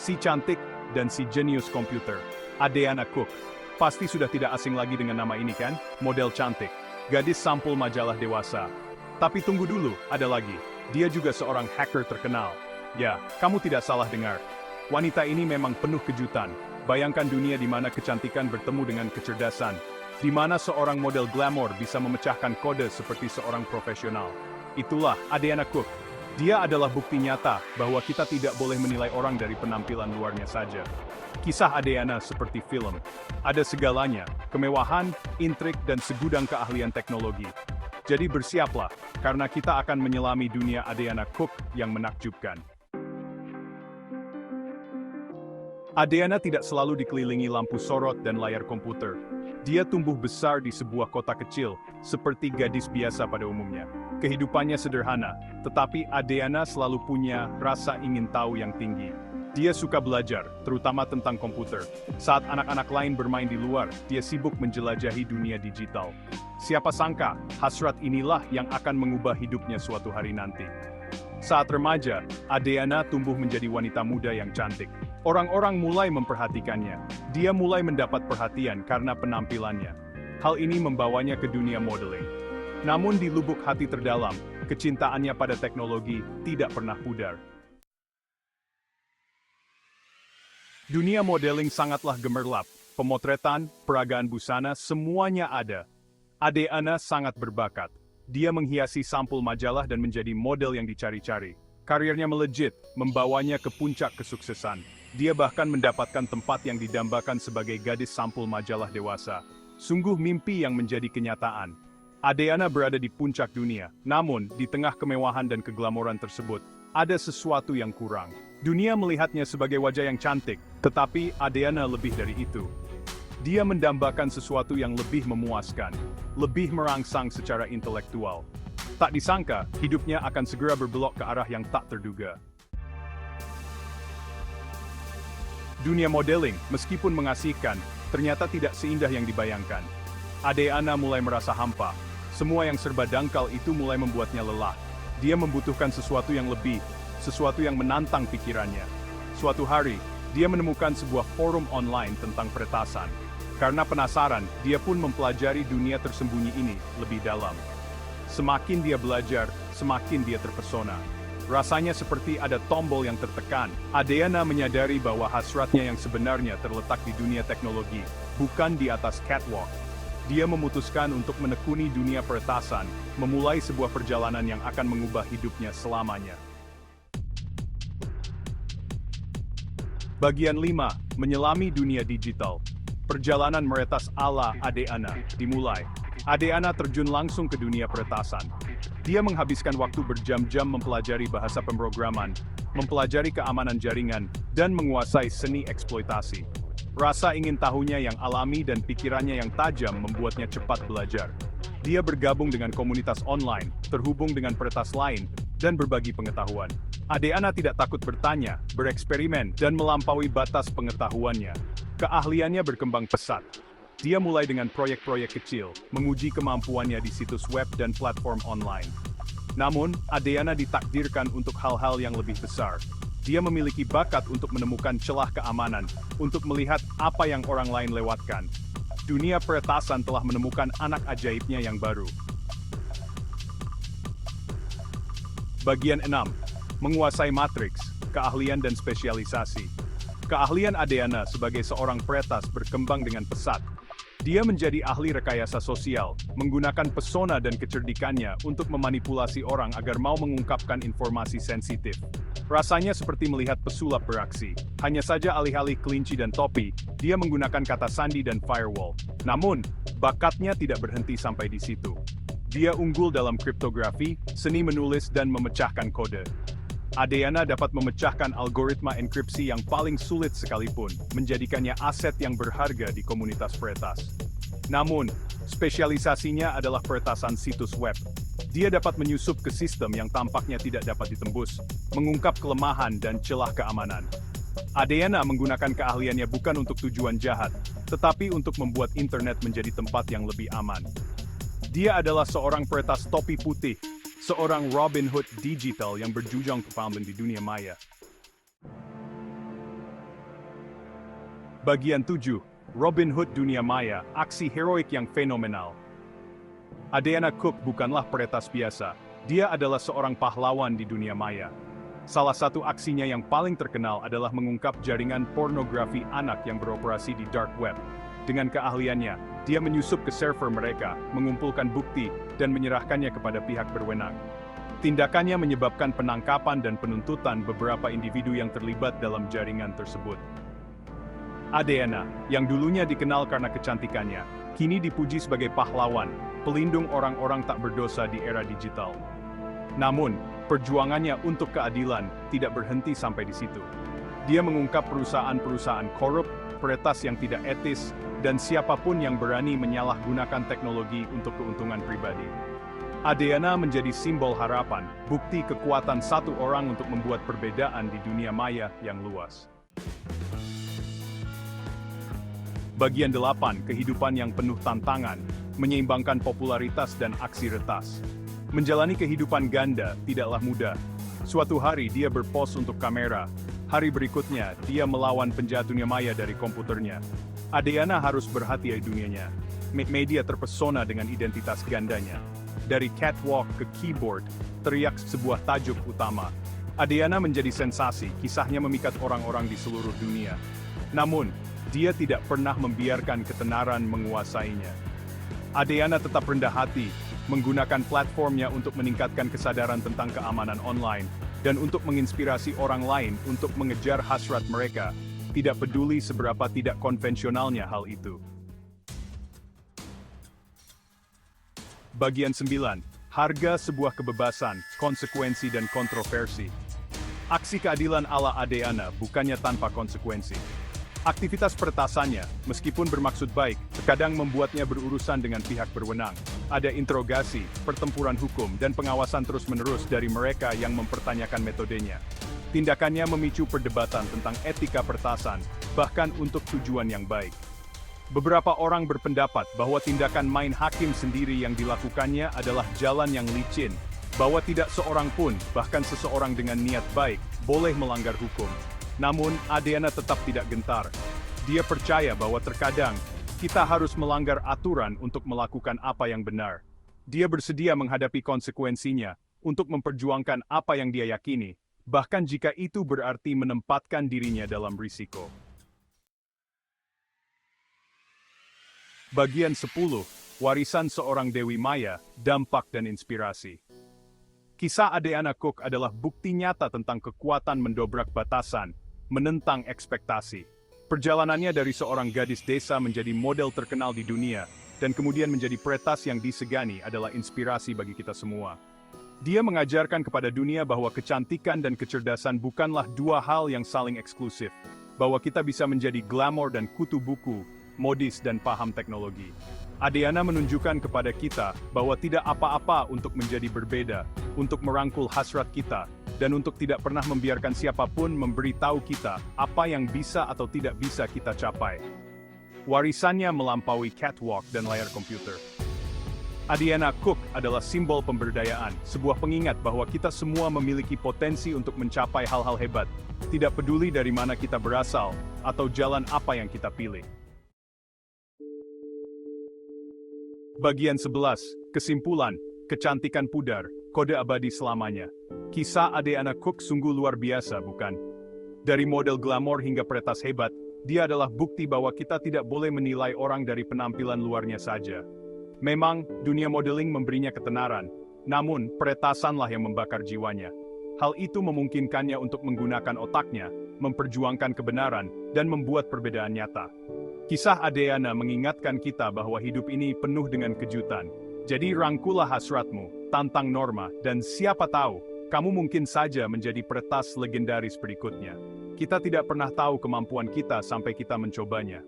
Si cantik dan si jenius komputer, Adriana Cook. Pasti sudah tidak asing lagi dengan nama ini kan? Model cantik, gadis sampul majalah dewasa. Tapi tunggu dulu, ada lagi. Dia juga seorang hacker terkenal. Ya, kamu tidak salah dengar. Wanita ini memang penuh kejutan. Bayangkan dunia di mana kecantikan bertemu dengan kecerdasan. Di mana seorang model glamour bisa memecahkan kode seperti seorang profesional. Itulah Adriana Cook. Dia adalah bukti nyata bahwa kita tidak boleh menilai orang dari penampilan luarnya saja. Kisah Adriana seperti film. Ada segalanya, kemewahan, intrik, dan segudang keahlian teknologi. Jadi bersiaplah, karena kita akan menyelami dunia Adriana Cook yang menakjubkan. Adriana tidak selalu dikelilingi lampu sorot dan layar komputer. Dia tumbuh besar di sebuah kota kecil, seperti gadis biasa pada umumnya. Kehidupannya sederhana, tetapi Adriana selalu punya rasa ingin tahu yang tinggi. Dia suka belajar, terutama tentang komputer. Saat anak-anak lain bermain di luar, dia sibuk menjelajahi dunia digital. Siapa sangka, hasrat inilah yang akan mengubah hidupnya suatu hari nanti. Saat remaja, Adriana tumbuh menjadi wanita muda yang cantik. Orang-orang mulai memperhatikannya. Dia mulai mendapat perhatian karena penampilannya. Hal ini membawanya ke dunia modeling. Namun di lubuk hati terdalam, kecintaannya pada teknologi tidak pernah pudar. Dunia modeling sangatlah gemerlap. Pemotretan, peragaan busana, semuanya ada. Adriana sangat berbakat. Dia menghiasi sampul majalah dan menjadi model yang dicari-cari. Karirnya melejit, membawanya ke puncak kesuksesan. Dia bahkan mendapatkan tempat yang didambakan sebagai gadis sampul majalah dewasa. Sungguh mimpi yang menjadi kenyataan. Adriana berada di puncak dunia, namun di tengah kemewahan dan keglamoran tersebut, ada sesuatu yang kurang. Dunia melihatnya sebagai wajah yang cantik, tetapi Adriana lebih dari itu. Dia mendambakan sesuatu yang lebih memuaskan, lebih merangsang secara intelektual. Tak disangka, hidupnya akan segera berbelok ke arah yang tak terduga. Dunia modeling, meskipun mengasihkan, ternyata tidak seindah yang dibayangkan. Adriana mulai merasa hampa. Semua yang serba dangkal itu mulai membuatnya lelah. Dia membutuhkan sesuatu yang lebih, sesuatu yang menantang pikirannya. Suatu hari, dia menemukan sebuah forum online tentang peretasan. Karena penasaran, dia pun mempelajari dunia tersembunyi ini lebih dalam. Semakin dia belajar, semakin dia terpesona. Rasanya seperti ada tombol yang tertekan. Adriana menyadari bahwa hasratnya yang sebenarnya terletak di dunia teknologi, bukan di atas catwalk. Dia memutuskan untuk menekuni dunia peretasan, memulai sebuah perjalanan yang akan mengubah hidupnya selamanya. Bagian 5. Menyelami dunia digital. Perjalanan meretas ala Adriana dimulai. Adriana terjun langsung ke dunia peretasan. Dia menghabiskan waktu berjam-jam mempelajari bahasa pemrograman, mempelajari keamanan jaringan, dan menguasai seni eksploitasi. Rasa ingin tahunya yang alami dan pikirannya yang tajam membuatnya cepat belajar. Dia bergabung dengan komunitas online, terhubung dengan peretas lain, dan berbagi pengetahuan. Adriana tidak takut bertanya, bereksperimen, dan melampaui batas pengetahuannya. Keahliannya berkembang pesat. Dia mulai dengan proyek-proyek kecil, menguji kemampuannya di situs web dan platform online. Namun, Adriana ditakdirkan untuk hal-hal yang lebih besar. Dia memiliki bakat untuk menemukan celah keamanan, untuk melihat apa yang orang lain lewatkan. Dunia peretasan telah menemukan anak ajaibnya yang baru. Bagian 6. Menguasai matriks, keahlian dan spesialisasi. Keahlian Adriana sebagai seorang peretas berkembang dengan pesat. Dia menjadi ahli rekayasa sosial, menggunakan pesona dan kecerdikannya untuk memanipulasi orang agar mau mengungkapkan informasi sensitif. Rasanya seperti melihat pesulap beraksi. Hanya saja alih-alih kelinci dan topi, dia menggunakan kata sandi dan firewall. Namun, bakatnya tidak berhenti sampai di situ. Dia unggul dalam kriptografi, seni menulis dan memecahkan kode. Adriana dapat memecahkan algoritma enkripsi yang paling sulit sekalipun, menjadikannya aset yang berharga di komunitas peretas. Namun, spesialisasinya adalah peretasan situs web. Dia dapat menyusup ke sistem yang tampaknya tidak dapat ditembus, mengungkap kelemahan dan celah keamanan. Adriana menggunakan keahliannya bukan untuk tujuan jahat, tetapi untuk membuat internet menjadi tempat yang lebih aman. Dia adalah seorang peretas topi putih, seorang Robin Hood digital yang berjujang ke di dunia maya. Bagian 7. Robin Hood Dunia Maya, aksi heroik yang fenomenal. Adriana Cook bukanlah peretas biasa, dia adalah seorang pahlawan di dunia maya. Salah satu aksinya yang paling terkenal adalah mengungkap jaringan pornografi anak yang beroperasi di dark web. Dengan keahliannya, dia menyusup ke server mereka, mengumpulkan bukti, dan menyerahkannya kepada pihak berwenang. Tindakannya menyebabkan penangkapan dan penuntutan beberapa individu yang terlibat dalam jaringan tersebut. Adriana, yang dulunya dikenal karena kecantikannya, kini dipuji sebagai pahlawan, pelindung orang-orang tak berdosa di era digital. Namun, perjuangannya untuk keadilan tidak berhenti sampai di situ. Dia mengungkap perusahaan-perusahaan korup, peretas yang tidak etis, dan siapapun yang berani menyalahgunakan teknologi untuk keuntungan pribadi. Adriana menjadi simbol harapan, bukti kekuatan satu orang untuk membuat perbedaan di dunia maya yang luas. Bagian 8. Kehidupan yang penuh tantangan, menyeimbangkan popularitas dan aksi retas. Menjalani kehidupan ganda tidaklah mudah. Suatu hari dia berpose untuk kamera. Hari berikutnya, dia melawan penjahat dunia maya dari komputernya. Adriana harus berhati-hati dunianya. Media terpesona dengan identitas gandanya. Dari catwalk ke keyboard, teriak sebuah tajuk utama. Adriana menjadi sensasi, kisahnya memikat orang-orang di seluruh dunia. Namun, dia tidak pernah membiarkan ketenaran menguasainya. Adriana tetap rendah hati, menggunakan platformnya untuk meningkatkan kesadaran tentang keamanan online, dan untuk menginspirasi orang lain untuk mengejar hasrat mereka, tidak peduli seberapa tidak konvensionalnya hal itu. Bagian 9. Harga sebuah kebebasan, konsekuensi dan kontroversi. Aksi keadilan ala Adriana bukannya tanpa konsekuensi. Aktivitas peretasannya, meskipun bermaksud baik, terkadang membuatnya berurusan dengan pihak berwenang. Ada interogasi, pertempuran hukum, dan pengawasan terus-menerus dari mereka yang mempertanyakan metodenya. Tindakannya memicu perdebatan tentang etika peretasan, bahkan untuk tujuan yang baik. Beberapa orang berpendapat bahwa tindakan main hakim sendiri yang dilakukannya adalah jalan yang licin, bahwa tidak seorang pun, bahkan seseorang dengan niat baik, boleh melanggar hukum. Namun, Adriana tetap tidak gentar. Dia percaya bahwa terkadang, kita harus melanggar aturan untuk melakukan apa yang benar. Dia bersedia menghadapi konsekuensinya, untuk memperjuangkan apa yang dia yakini, bahkan jika itu berarti menempatkan dirinya dalam risiko. Bagian 10. Warisan seorang Dewi Maya, dampak dan inspirasi. Kisah Adriana Cook adalah bukti nyata tentang kekuatan mendobrak batasan, menentang ekspektasi. Perjalanannya dari seorang gadis desa menjadi model terkenal di dunia, dan kemudian menjadi peretas yang disegani adalah inspirasi bagi kita semua. Dia mengajarkan kepada dunia bahwa kecantikan dan kecerdasan bukanlah dua hal yang saling eksklusif, bahwa kita bisa menjadi glamor dan kutu buku, modis dan paham teknologi. Adriana menunjukkan kepada kita bahwa tidak apa-apa untuk menjadi berbeda, untuk merangkul hasrat kita, dan untuk tidak pernah membiarkan siapapun memberitahu kita apa yang bisa atau tidak bisa kita capai. Warisannya melampaui catwalk dan layar komputer. Adriana Cook adalah simbol pemberdayaan, sebuah pengingat bahwa kita semua memiliki potensi untuk mencapai hal-hal hebat, tidak peduli dari mana kita berasal, atau jalan apa yang kita pilih. Bagian 11. Kesimpulan, kecantikan pudar, kode abadi selamanya. Kisah Adriana Cook sungguh luar biasa, bukan? Dari model glamor hingga peretas hebat, dia adalah bukti bahwa kita tidak boleh menilai orang dari penampilan luarnya saja. Memang, dunia modeling memberinya ketenaran, namun peretasanlah yang membakar jiwanya. Hal itu memungkinkannya untuk menggunakan otaknya, memperjuangkan kebenaran, dan membuat perbedaan nyata. Kisah Adriana mengingatkan kita bahwa hidup ini penuh dengan kejutan. Jadi rangkulah hasratmu, tantang norma, dan siapa tahu, kamu mungkin saja menjadi peretas legendaris berikutnya. Kita tidak pernah tahu kemampuan kita sampai kita mencobanya.